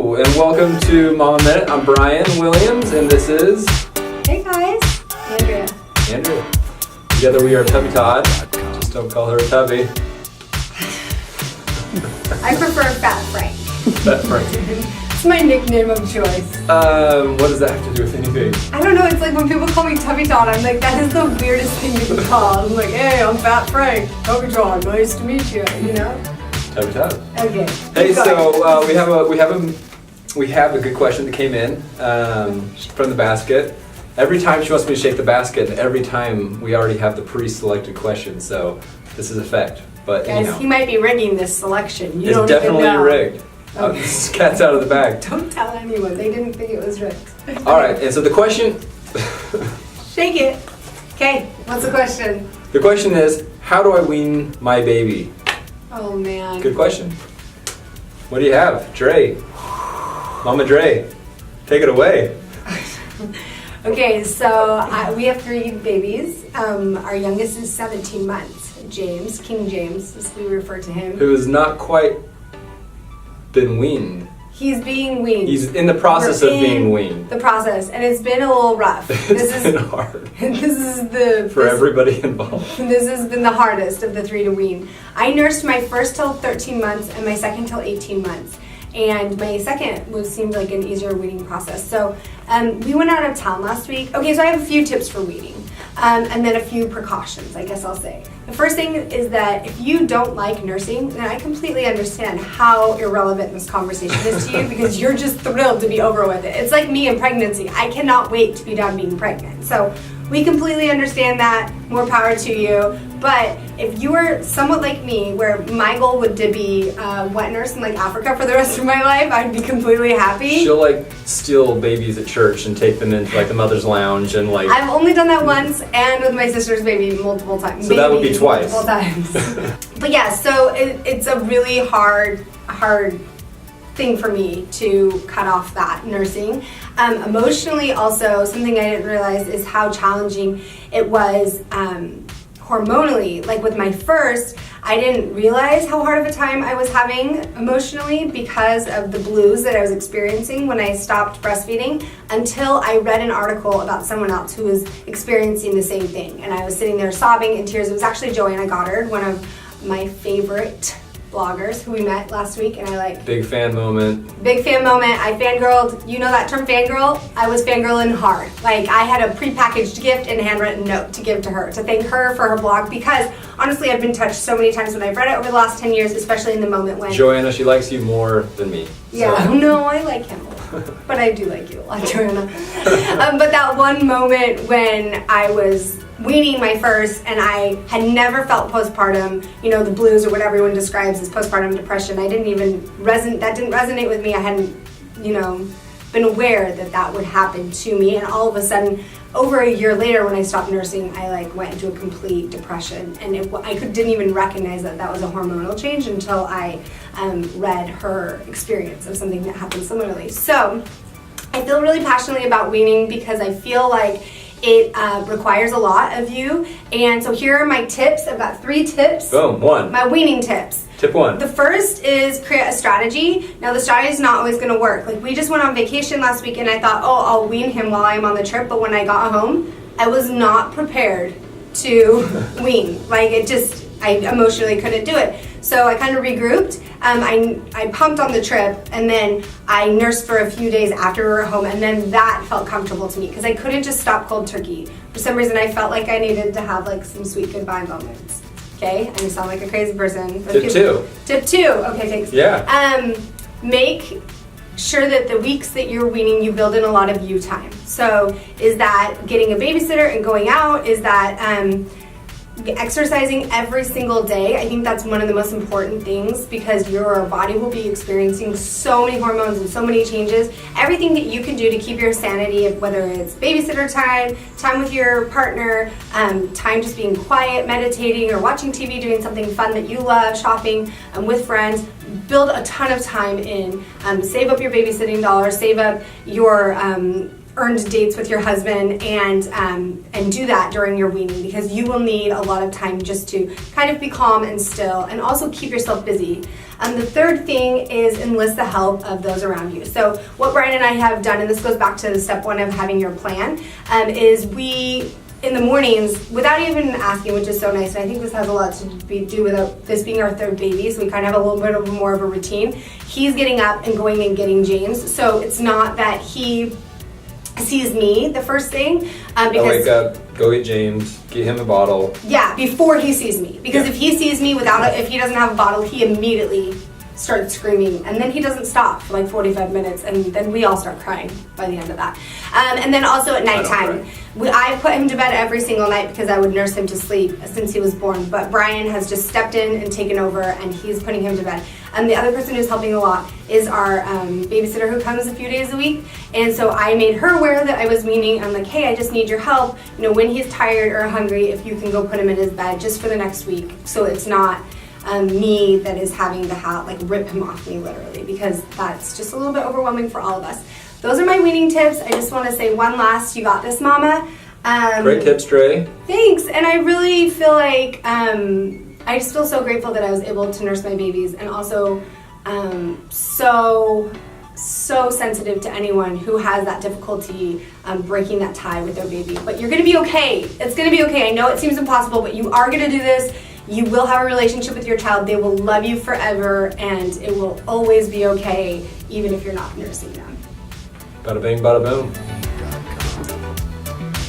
Hello, and welcome to Mama Minute. I'm Brian Williams, and this is... Hey guys, Andrea. Andrea. Together we are Tubby Todd. Just don't call her a Tubby. I prefer Fat Frank. Fat Frank. It's my nickname of choice. What does that have to do with anything? I don't know, it's like when people call me Tubby Todd, I'm like, that is the weirdest thing to be called. I'm like, hey, I'm Fat Frank. Tubby Todd, nice to meet you, you know? Tubby Todd. Okay. Hey, so we have a good question that came in from the basket. Every time she wants me to shake the basket, and every time we already have the pre-selected question, so this is a fact. But guys, you know, he might be rigging this selection. You it's don't definitely even know. rigged. Okay. This cat's out of the bag. Don't tell anyone. They didn't think it was rigged. All right, and so the question... Shake it. Okay, what's the question? The question is, how do I wean my baby? Oh man. Good question. What do you have? Dre. Mama Dre. Take it away. Okay, so we have 3 babies. Our youngest is 17 months. James, King James, as we refer to him. Who has not quite been weaned. He's being weaned. He's in the process of being weaned. The process, and it's been a little rough. It's been hard. For everybody involved. This has been the hardest of the 3 to wean. I nursed my first till 13 months and my second till 18 months. And my second seemed like an easier weaning process. So we went out of town last week. Okay, so I have a few tips for weaning. And then a few precautions, I guess I'll say. The first thing is that if you don't like nursing, then I completely understand how irrelevant this conversation is to you because you're just thrilled to be over with it. It's like me in pregnancy. I cannot wait to be done being pregnant. So we completely understand that. More power to you. But if you were somewhat like me, where my goal would to be a wet nurse in like Africa for the rest of my life, I'd be completely happy. She'll like steal babies at church and take them into like the mother's lounge and like... I've only done that once and with my sister's baby multiple times. So that would be twice. Multiple times. But yeah, so it's a really hard thing for me to cut off that nursing. Emotionally also, something I didn't realize is how challenging it was hormonally. Like with my first, I didn't realize how hard of a time I was having emotionally because of the blues that I was experiencing when I stopped breastfeeding until I read an article about someone else who was experiencing the same thing. And I was sitting there sobbing in tears. It was actually Joanna Goddard, one of my favorite bloggers who we met last week, and I like... Big fan moment. Big fan moment. I fangirled. You know that term fangirl? I was fangirling hard. Like, I had a prepackaged gift and a handwritten note to give to her, to thank her for her blog, because honestly, I've been touched so many times when I've read it over the last 10 years, especially in the moment when... Joanna, she likes you more than me. Yeah, so. No, I like him a lot. But I do like you a lot, Joanna. But that one moment when I was weaning my first and I had never felt postpartum, you know, the blues or what everyone describes as postpartum depression, that didn't resonate with me. I hadn't, you know, been aware that that would happen to me, and all of a sudden, over a year later when I stopped nursing, I like went into a complete depression, and didn't even recognize that that was a hormonal change until I read her experience of something that happened similarly. So I feel really passionately about weaning because I feel like it requires a lot of you. And so here are my tips. I've got 3 tips. Boom, 1. My weaning tips. Tip 1. The first is create a strategy. Now the strategy is not always going to work. Like we just went on vacation last week and I thought, oh, I'll wean him while I'm on the trip. But when I got home, I was not prepared to wean. Like I emotionally couldn't do it. So I kind of regrouped. I pumped on the trip, and then I nursed for a few days after we were home, and then that felt comfortable to me because I couldn't just stop cold turkey. For some reason, I felt like I needed to have like some sweet goodbye moments. Okay, I sound like a crazy person. Tip 2. Tip 2. Okay, thanks. Yeah. Make sure that the weeks that you're weaning, you build in a lot of you time. So is that getting a babysitter and going out? Is that exercising every single day? I think that's one of the most important things because your body will be experiencing so many hormones and so many changes. Everything that you can do to keep your sanity, whether it's babysitter time, time with your partner, time just being quiet, meditating, or watching TV, doing something fun that you love, shopping with friends, build a ton of time in. Save up your babysitting dollars, save up your earned dates with your husband and do that during your weaning, because you will need a lot of time just to kind of be calm and still, and also keep yourself busy. The third thing is enlist the help of those around you. So what Brian and I have done, and this goes back to the step one of having your plan, is we, in the mornings, without even asking, which is so nice, and I think this has a lot to do with this being our third baby, so we kind of have a little bit of more of a routine. He's getting up and going and getting James, so it's not that he sees me the first thing. I wake up, go get James, get him a bottle. Yeah, before he sees me. Because if he sees me if he doesn't have a bottle, he immediately starts screaming. And then he doesn't stop for like 45 minutes. And then we all start crying by the end of that. And then also at nighttime. I put him to bed every single night because I would nurse him to sleep since he was born. But Brian has just stepped in and taken over, and he's putting him to bed. The other person who's helping a lot is our babysitter, who comes a few days a week. And so I made her aware that I was weaning. I'm like, hey, I just need your help. When he's tired or hungry, if you can go put him in his bed just for the next week, so it's not me that is having to rip him off me, literally, because that's just a little bit overwhelming for all of us. Those are my weaning tips. I just want to say one last, you got this, Mama. Great tips, Dre. Thanks. And I really feel like I just feel so grateful that I was able to nurse my babies, and also so sensitive to anyone who has that difficulty breaking that tie with their baby. But you're going to be okay. It's going to be okay. I know it seems impossible, but you are going to do this. You will have a relationship with your child. They will love you forever, and it will always be okay, even if you're not nursing them. Bada bing, bada boom.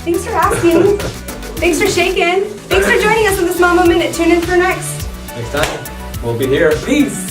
Thanks for asking. Thanks for shaking. Thanks for joining us in this Mama Minute. Tune in for next time. We'll be here. Peace.